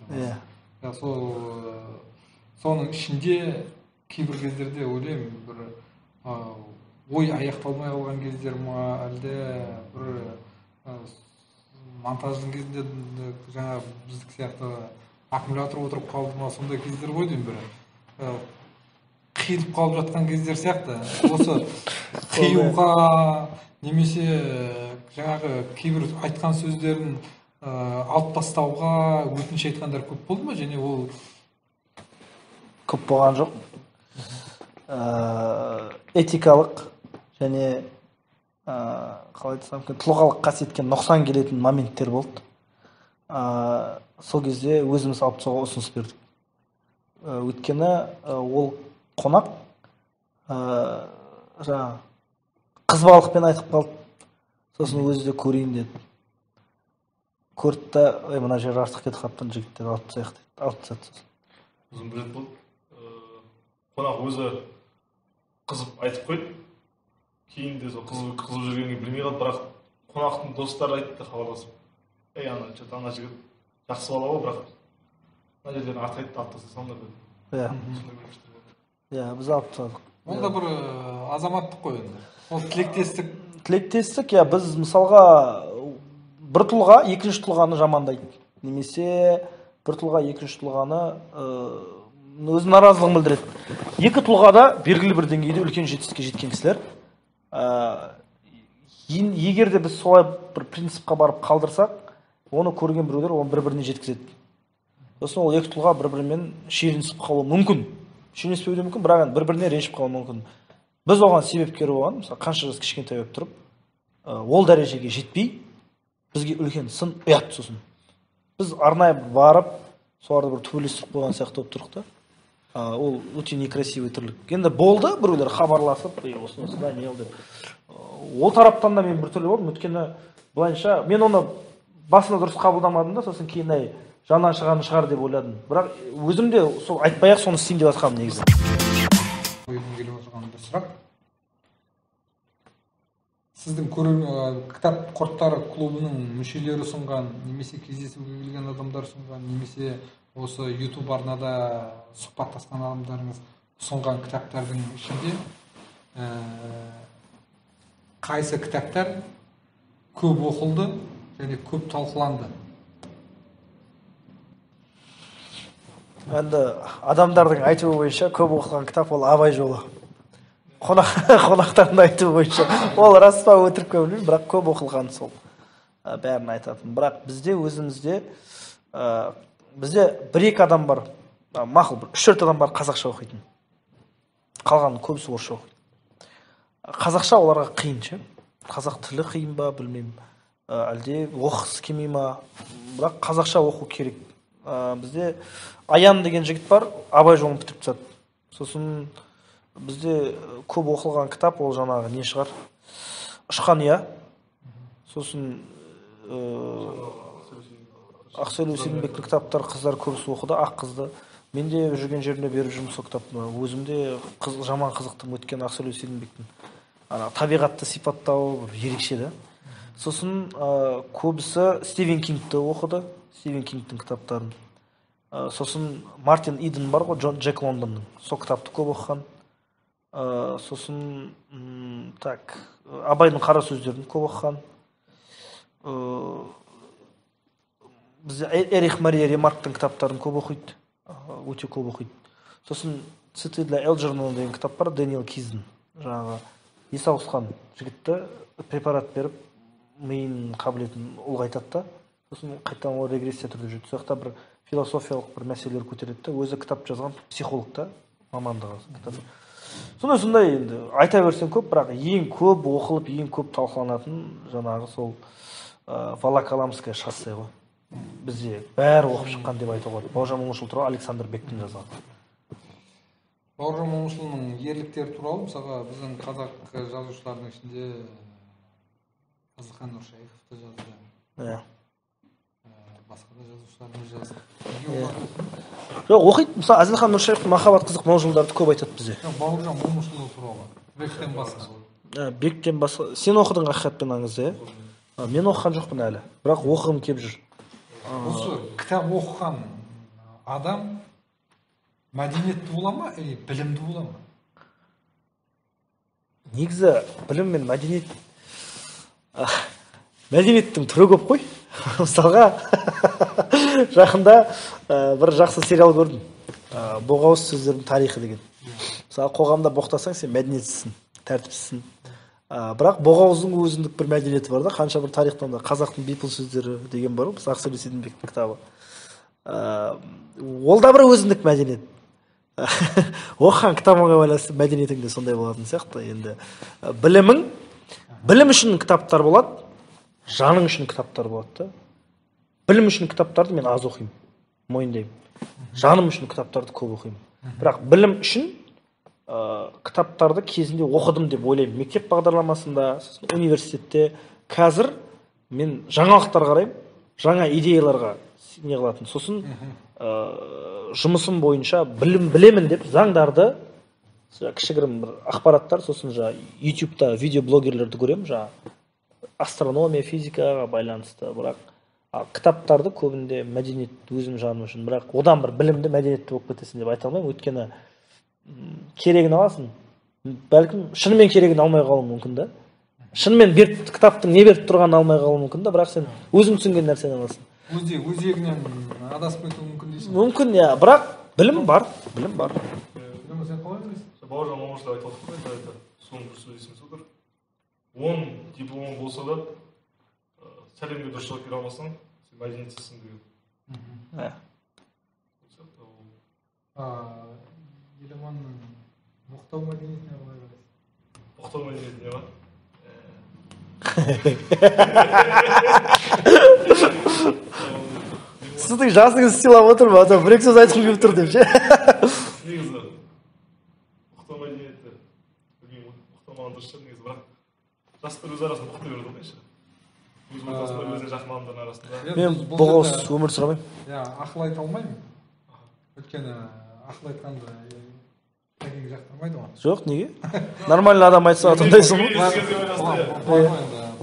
Соның ішінде кейбір кездерде ойлаймын, бір ой аяқталмай қалған кездер ма, әлде бір монтаждың кезінде жаңа біздік сияқты аккумулятор отырып қалды ма, сондай кездер ғой деймін, бір қиылып қалып жатқан кездер сияқты. Осы қиюға немесе жаңағы кейбір айтқан сөздерін алып тастауға өтініш айтқандар көп болды ма, және ол көп болған жоқ. Этикалық және қалай айтсам екен, тұлғалық қасиетке нұқсан келетін моменттер болды. Сол кезде өзіміз алып тастауға ұсыныс бердік. Өйткені ол қонақ қыз балықпен айтып қалды. Сосын өзі де көрейін деді. Көрді да, мына жер артық кетіп қалыпты, жігіттер алып тастайық деді. Алып тастады сосын. Өзім бір рет болды. Қонақ өзі қызып айтып қойды. Кейін де сол қызып жүргенге білмей қалды, бірақ қонақтың достары айтты да хабарласып. Ана жігіт жақсы бала ғой, бірақ мына жерлерін артық айтты, алып тастасаңдар деді. Иә, біз алып тастадық. Ол да бір азаматтық қой енді. Ол тілектестік. Тілектестік, иә, біз мысалға бір тұлға екінші тұлғаны жамандайды. Немесе бір тұлға екінші тұлғаны өз наразылығын білдіреді. Екі тұлғада белгілі бір деңгейде үлкен жетістікке жеткен кісілер. Егер де біз солай бір принципқа барып қалдырсақ, оны көрген біреулер оны бір-біріне жеткізеді. Сосын ол екі тұлға бір-бірімен шиеленісіп қалуы мүмкін. Шиеленіспеуі де мүмкін, бірақ бір-біріне ренжіп қалуы мүмкін. біз оған себепкер болған, мысалы қанша жас кішкентай болып тұрып, ол дәрежеге жетпей, бізге үлкен сын ұят. Сосын біз арнайы барып, соларды бір төбелестіріп қойған сияқты болып тұрдық та. Ол өте некрасивый тірлік. Енді болды, біреулер хабарласып, осыда не ол деп. Ол тараптан да мен біртүрлі болдым, өйткені былайынша мен оны басында дұрыс қабылдамадым да, сосын кейін жаннан шығатын шығар деп ойладым. Бірақ өзім де сол айтпай-ақ соны істеймін деп жатқанмын негізі. Қойғым келіп отырған бір сұрақ. Сіздің кітап қорттары клубының мүшелері ұсынған, немесе кездесуге келген адамдар ұсынған, немесе осы YouTube арнада сұхбаттасқан адамдарыңыз ұсынған кітаптардың ішінде қайсы кітаптар көп оқылды және көп талқыланды? Енді адамдардың айтуы бойынша көп оқылған кітап ол Абай жолы. Қонақтардың айтуы бойынша ол рас па өтірік пе білмеймін, бірақ көп оқылған сол. Бәрін айтатын. Бірақ бізде өзімізде бір-екі адам бар, мақұл бір 3-4 адам бар қазақша оқитын. Қалғанның көбісі орысша оқиды. Қазақша оларға қиын ше. Қазақ тілі қиын ба білмеймін. Әлде оқығысы келмей ма, бірақ қазақша оқу керек. Бізде Аян деген жігіт бар, Абай жолын бітіріп тастады. Сосын бізде көп оқылған кітап ол жаңағы не шығар? Ұшқан ұя. Сосын Ақселеу Сейдімбектің кітаптары қыздар көбісі оқыды, ақ қызды. Мен де жүрген жерімде беріп жүрмін сол кітапты. Өзімде жаман қызықтым, өткен Ақселеу Сейдімбектің табиғатты сипаттауы ерекше да. Сосын көбісі Стивен Кингті оқыды, Стивен Кингтің кітаптарын. Сосын Мартин Иден бар ғой, Джек Лондонның. Сол кітапты көп оқыған. Сосын Абайдың қара сөздерін көп оқыған. Бізде Эрих Мария Ремарктың кітаптарын көп оқиды, өте көп оқиды. Сосын Цветы для Элджернона деген кітап бар, Дэниел Киздің. Жаңағы есі ауысқан жігітті препарат беріп, миының қабілетін ұлғайтады да. Сосын қайтадан ол регрессия түрде жүрді. Сол жақта бір философиялық бір мәселелер көтереді. Өзі кітап жазған психолог та, мамандығы кітап. Сондай енді айта берсең көп, бірақ ең көп оқылып, ең көп талқыланатын жаңағы сол Волоколамское шоссе ғой. Бізде бәрі оқып шыққан деп айтуға болады. Бауыржан Момышұлы туралы Александр Бектің жазған. Бауыржан Момышұлының ерліктері туралы мысалға біздің қазақ жазушылардың ішінде Әзілхан Нұршайықов жазды. Басқа да жазушыларымыз жазды. Жоқ, оқиды. Мысалы Әзілхан Нұршайықов махаббат қызық мол жылдарды көп айтады бізде. Бауыржан Момышұлы туралы. Бектен басқа. Бектен басқа. Сен оқыдың ақиқатпен аңызды, иә? Мен оқыған жоқпын әлі, бірақ оқығым келіп жүр. Осы кітап оқыған адам мәдениетті бола ма, білімді бола ма? Негізі білім мен мәдениеттің түрі көп қой. Мысалға жақында бір жақсы сериал көрдім. Боғауыз сөздердің тарихы деген. Мысалы қоғамда боқтасаң сен мәдениетсізсің, тәртіпсізсің. Бірақ Боғауыздың өзіндік бір мәдениеті бар да, қанша бір тарихтан да қазақтың бейпіл сөздері деген бар ғой, Ақселеу Сейдімбектің кітабы. Ол да бір өзіндік мәдениет. Оқыған кітабыңа байланысты мәдениетің де сондай болатын сияқты. Енді білім үшін кітаптар болады, жаның үшін кітаптар болады да. Білім үшін кітаптарды мен аз оқимын, мойындаймын. Жаным үшін кітаптарды көп оқимын. Бірақ білім үшін кітаптарды кезінде оқыдым деп ойлаймын. Мектеп бағдарламасында, университетте. Қазір мен жаңалықтар қараймын, жаңа идеяларға не қылатын. Сосын жұмысым бойынша білемін деп заңдарды, кішігірім бір ақпараттар, сосын YouTube-та видеоблогерлерді көремін, астрономия, физикаға байланысты. Бірақ кітаптарды көбінде мәдениет өзім жаным үшін, бірақ одан бір білімді мәдениетті болып кетесің деп айта алмаймын. Өйткені керегін аласың, бәлкім шынымен керегін алмай қалуы мүмкін да. Шынымен кітаптың не беріп тұрғанын алмай қалуы мүмкін да, бірақ сен өзің түсінген нәрсені аласың. Өзегінен адасып кетуі мүмкін дейсің. Мүмкін, иә, бірақ білім бар. Сен қалай ойлайсың? Бауыржан Момышұлы айтып отыр ғой, соны бір сөйлесең сол бір 10 дипломың болса да сәлемге дұрыс жауап бере алмасаң, сен мәдениетсізсің деген. Еламанның мұқтау мәдениетіне қалай қарайсың? ұқтау мәдениеті не бар? Сіздің жасыңыз сыйлап отыр ма? Бір екі сөз айтқым келіп тұр деп ше. Негізі ұқтау мәдениеті ұқтамаған дұрыс шығар негізі, бірақ жастар өз арасында ұқтай береді ғой ше. Өз ортасында өзіне жақын адамдардың арасында. Мен бұл ауыз өмір сұрамаймын. Иә, ақыл айта алмаймын. Өйткені ақыл айтқанды тәкең жақтырмайды ғой. Жоқ, неге? Нормальный адам айтса атындайсың ғой.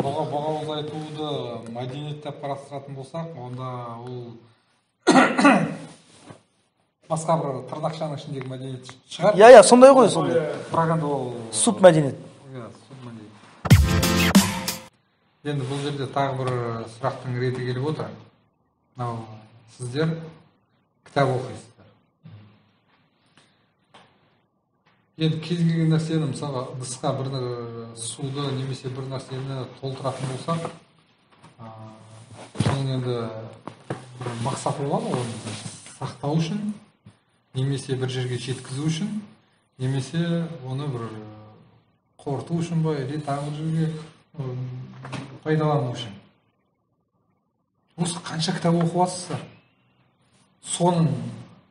Боғауыз айтуды мәдениет деп қарастыратын болсақ, онда ол басқа бір тырнақшаның ішіндегі мәдениет шығар. Иә, сондай ғой, сондай. Бірақ енді ол субмәдениет. Иә, субмәдениет. Енді бұл жерде тағы бір сұрақтың реті келіп отыр. Мынау сіздер кітап оқисыздар. Енді кез келген нәрсені, мысалға ыдысқа бір суды немесе бір нәрсені толтыратын болсақ, соның енді бір мақсаты болады, оны сақтау үшін, немесе бір жерге жеткізу үшін, немесе оны бір қорыту үшін ба, или тағы бір жерге пайдалану үшін. Осы қанша кітап оқып жатсыздар? Соның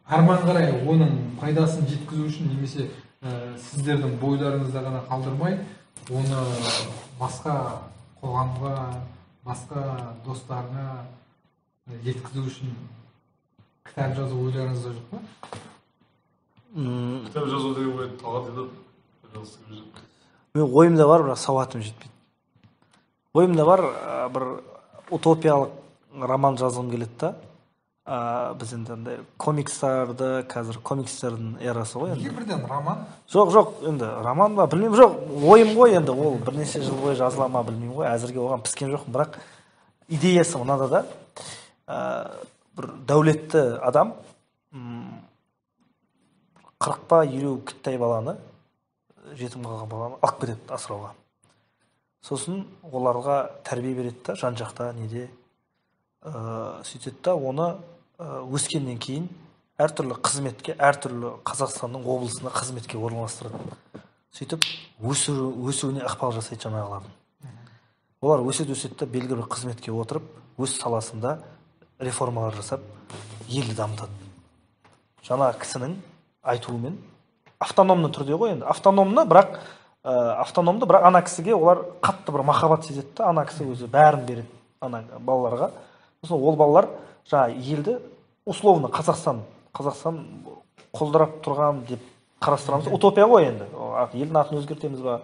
арман қарай оның пайдасын жеткізу үшін, немесе сіздердің бойларыңызда ғана қалдырмай, оны басқа қоғамға, басқа достарына жеткізу үшін кітап жазу ойларыңызда жоқ па? Кітап жазу деген ой талғат етеді. Мен ойымда бар, бірақ сауатым жетпейді. Ойымда бар, бір утопиялық роман жазғым келеді да. Біз енді комикстарды, қазір комикстердің эрасы ғой енді. Неге бірден роман? Жоқ, енді роман ба, білмеймін, жоқ, ойым ғой енді, ол бірнеше жыл бойы жазыла ма білмеймін ғой, әзірге оған піскен жоқпын, бірақ идеясы мынада да, бір дәулетті адам 40 па 50 кіттай баланы, жетім қалған баланы алып кетеді асырауға. Сосын оларға тәрбие береді да, жан жақта неде, сөйтеді да, оны өскеннен кейін әртүрлі қызметке, әртүрлі Қазақстанның облысына қызметке орналастырады. Сөйтіп өсуіне ықпал жасайды жаңағылардың. Олар өседі да белгілі бір қызметке отырып, өз саласында реформалар жасап, елді дамытады. Жаңа кісінің айтуымен автономды түрде ғой енді. Автономды, бірақ ана кісіге олар қатты бір махаббат сезеді да, ана кісі өзі бәрін береді ана балаларға. Ол балалар жаңа елді условно Қазақстан қолдырап тұрған деп қарастырамыз. Утопия ғой енді. Елдің атын өзгертеміз ба?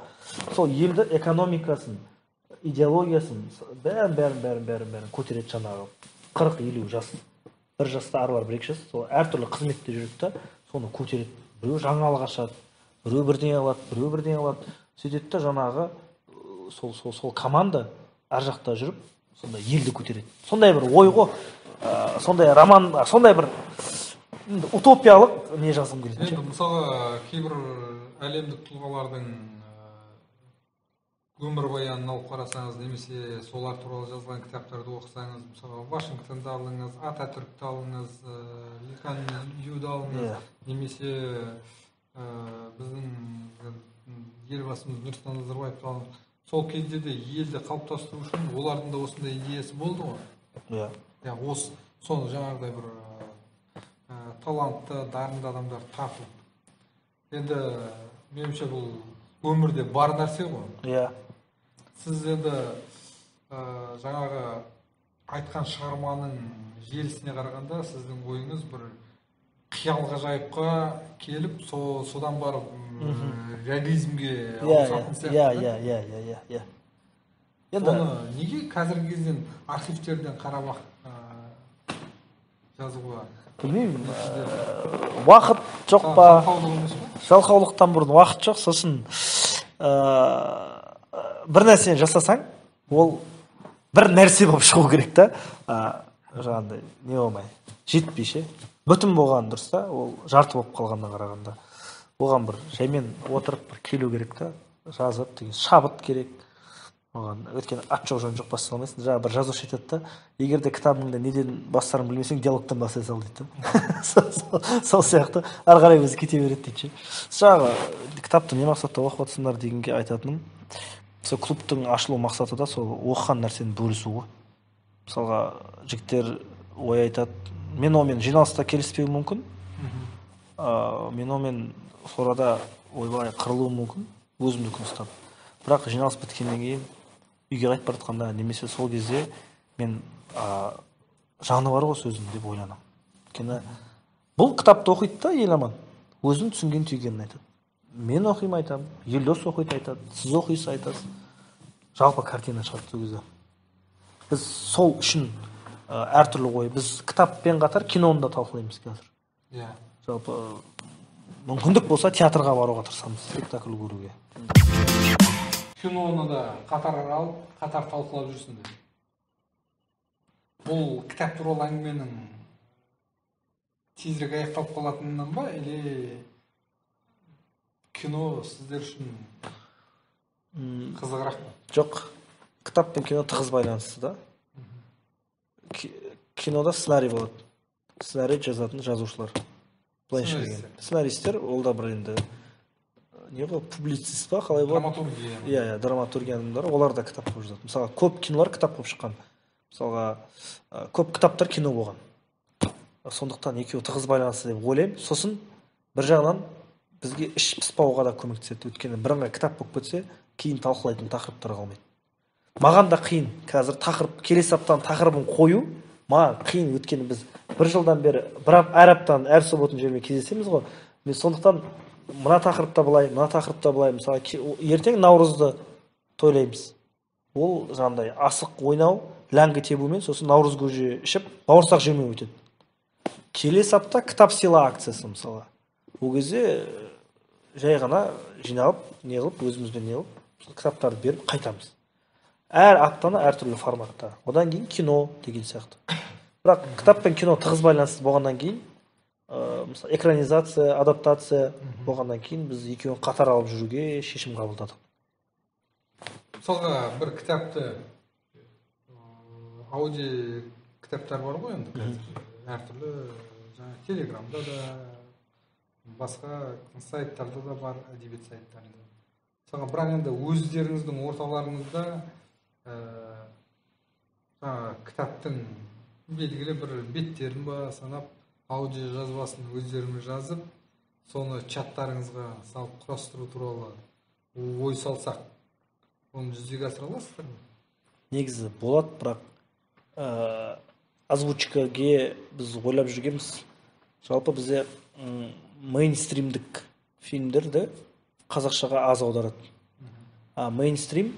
Сол елді экономикасын, идеологиясын, бәрін көтереді жаңағы 40-50 жас. Бір жаста арылар, бір екі жас. Сол әртүрлі қызметте жүреді да, соны көтереді. Біреу жаңалық ашады, біреу бірдеңе алады. Сөйтеді да жаңағы сол команда ар жақта жүріп, сонда елді көтереді. Сондай бір ой ғой. Сондай роман, сондай бір утопиялық не жазғым келеді. Енді мысалға кейбір әлемдік тұлғалардың өмірбаянын алып қарасаңыз, немесе солар туралы жазылған кітаптарды оқысаңыз, мысалға Вашингтонды алыңыз, Ататүркті алыңыз, Ли Куан Юді алыңыз, немесе біздің елбасымыз Нұрсұлтан Назарбаевты алыңыз. Сол кезде де елді қалыптастыру үшін олардың да осындай идеясы болды ғой. Иә, осы соны жаңағыдай бір талантты, дарынды адамдар тарту. Енді меніңше бұл өмірде бар нәрсе ғой. Иә. Сіз енді жаңағы айтқан шығарманың желісіне қарағанда сіздің ойыңыз бір қиял ғажайыпқа келіп, содан барып реализмге ауысатын сияқты. Иә. Оны неге қазіргі кезден архивтерден қарап жазуға? Білмеймін, уақыт жоқ па? Жалқаулықтан бұрын уақыт жоқ, сосын бір нәрсені жасасаң, ол бір нәрсе болып шығу керек та, жаңағындай не болмай, жетпей ше. Бүтін болған дұрыс та, ол жарты болып қалғаннан қарағанда. Оған бір жаймен отырып бір келу керек та, жазып, шабыт керек. Оған өйткені ат жоқ жөн жоқ бастай алмайсың. Жаңағы бір жазушы айтады да, егер де кітабыңды неден бастарың білмесең, диалогтан бастай сал дейді. Сол сияқты ары қарай өзі кете береді дейді. Жаңағы кітапты не мақсатта оқып жатсыңдар дегенге айтатыным, сол клубтың ашылу мақсаты да сол оқыған нәрсені бөлісу ғой. Мысалға жігіттер ой айтады, мен онымен жиналыста келіспеуім мүмкін, мен онымен сонрада ойбай қырылуым мүмкін, өзімді ұстап. Бірақ жиналыс біткеннен кейін үйге қайтып бара жатқанда немесе сол кезде мен жаны бар ғой сөздің деп ойланамын. Өйткені бұл кітапты оқиды да еламан, өзінің түсінген түйгенін айтады. Мен оқимын айтамын, Елдос оқиды айтады, сіз оқисыз айтасыз. Жалпы картина шығады сол кезде. Біз сол үшін әртүрлі ой, біз кітаппен қатар киноны да талқылаймыз қазір. Иә. Жалпы мүмкіндік болса театрға баруға тырысамыз, спектакль көруге. Киноны да қатар алып, қатар талқылап жүрсіңдер. Бұл кітап туралы әңгіменің тезірек аяқталып қалатынынан ба, или кино сіздер үшін қызығырақ па? Жоқ, кітап пен кино тығыз байланысты да. Кинода сценарий болады. Сценарий жазатын жазушылар. Сценаристер, ол да бір енді не ғой, публицист па, қалай болады? Драматургия. Иә, драматургия адамдары, олар да кітап қылып жазады. Мысалға, көп кинолар кітап қылып шыққан. Мысалға, көп кітаптар кино болған. Сондықтан екеуі тығыз байланысты деп ойлаймын. Сосын бір жағынан бізге іш пыспауға да көмектеседі. Өйткені бірыңғай кітап болып кетсе, кейін талқылайтын тақырыптар қалмайды. Маған да қиын. Қазір тақырып, келесі аптаның тақырыбын қою маған қиын. Өйткені біз бір жылдан бері әр аптаның әр субботын жермен кездесеміз ғой. Мен сондықтан мына тақырыпта былай, мына тақырыпта былай, мысалы, ертең Наурызды тойлаймыз. Ол жаңағыдай асық ойнау, ләңгі тебумен, сосын Наурыз көже ішіп, бауырсақ жемеу өтеді. Келесі апта кітап сыйла акциясы мысалы. Ол кезде жай ғана жиналып, не қылып, өзімізбен не қылып, кітаптарды беріп қайтамыз. Әр аптаны әртүрлі форматта. Одан кейін кино деген сияқты. Бірақ кітап пен кино тығыз байланысты болғаннан кейін, мысалы, экранизация, адаптация болғаннан кейін біз екеуін қатар алып жүруге шешім қабылдадық. Мысалға, бір кітапты, аудио кітаптар бар ғой енді қазір. Әртүрлі, жаңа Телеграмда да, басқа сайттарда да бар, әдебиет сайттарында. Мысалға, бірақ енді өздеріңіздің орталарыңызда кітаптың белгілі бір беттерін ба санап, аудио жазбасын өздеріңіз жазып, соны чаттарыңызға салып құрастыру туралы ой салсақ, оны жүзеге асыра аласыздар ма? Негізі болады, бірақ озвучкаге біз ойлап жүргенбіз. Жалпы бізде мейнстримдік фильмдерді қазақшаға аз аударады. Мейнстрим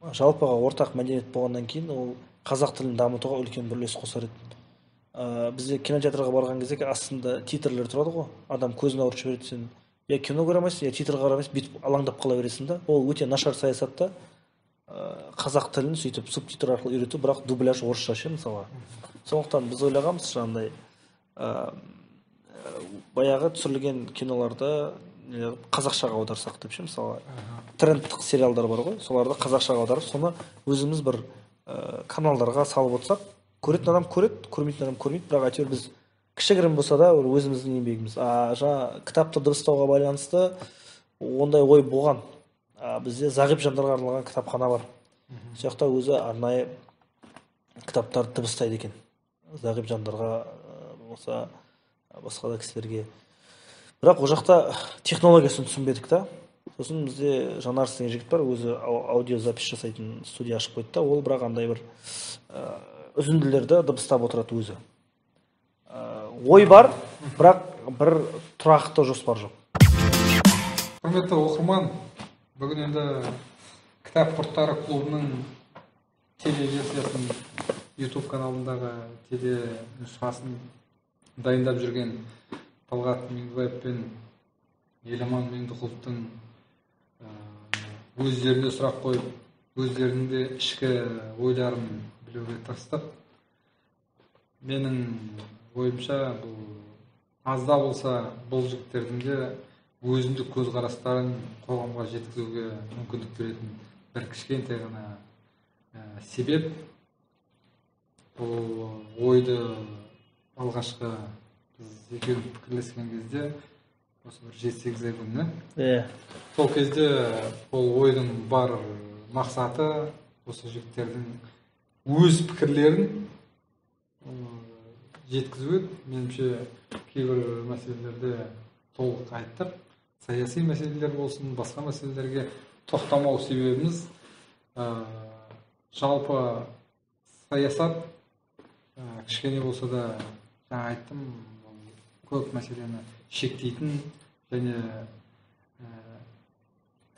жалпыға ортақ мәдениет болғаннан кейін ол қазақ тілін дамытуға үлкен бір үлес қосар еді. Бізде кинотеатрға барған кезде астында титрлер тұрады ғой. Адам көзін ауырып жібереді, сен я кино көремейсің, я титрға қарамайсың, бүйтіп алаңдап қала бересің да. Ол өте нашар саясатта қазақ тілін сөйтіп субтитр арқылы үйрету, бірақ дубляж орысша ше мысалы. Сондықтан біз ойлағанбыз жаңағыдай баяғы түсірілген киноларды қазақшаға аударсақ деп ше, мысалы трендтік сериалдар бар ғой, соларды қазақшаға аударып, соны өзіміз бір каналдарға салып отырсақ, көретін адам көреді, көрмейтін адам көрмейді, бірақ әйтеуір біз кішігірім болса да өзіміздің еңбегіміз. Жаңа кітапты дыбыстауға байланысты ондай ой болған. Бізде зағип жандарға арналған кітапхана бар. Сол жақта өзі арнайы кітаптарды дыбыстайды екен. Зағип жандарға болса, басқа да кісілерге. Бірақ ол жақта технологиясын түсінбедік та. Сосын бізде Жанарыс деген жігіт бар, өзі аудиозапись жасайтын студия ашып қойды да, ол бірақ андай бір үзінділерді дыбыстап отырады өзі. Ой бар, бірақ бір тұрақты жоспар жоқ. Құрметті оқырман, бүгін енді Кітап құрттары клубының телеверсиясын, YouTube каналындағы теленұсқасын дайындап жүрген Талғат Меңдібаев пен Еламан Меңдіқұловтың өздеріне сұрақ қойып, өздерінің де ішкі ойларын білуге тырыстық. Менің ойымша, азда болса бұл жігіттердің де өзіндік көзқарастарын қоғамға жеткізуге мүмкіндік беретін бір кішкентай ғана себеп бұл ойды алғашқы біз екеуміз пікірлескен кезде осы бір 7-8 ай бұрын, иә, сол кезде бұл ойдың бар мақсаты осы жігіттердің өз пікірлерін жеткізу еді. Меніңше кейбір мәселелерде толық айттық. Саяси мәселелер болсын, басқа мәселелерге тоқтамау себебіміз жалпы саясат кішкене болса да, жаңа айттым, көп мәселені шектейтін және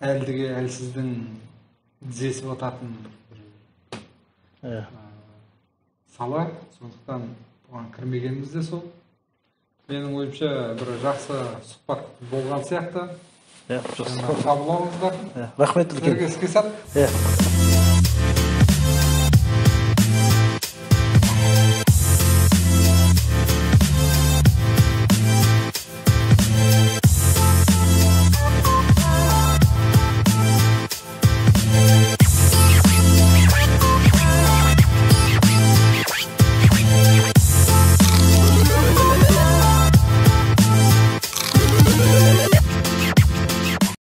әлдіге әлсіздің тізесіп ататын иә. сала. Сондықтан бұған кірмегеніміз де сол. Менің ойымша бір жақсы сұхбат болған сияқты. Иә, жақсы. Қабыл алыңыздар. Рахмет үлкен. Сіздерге іске сәт. Иә.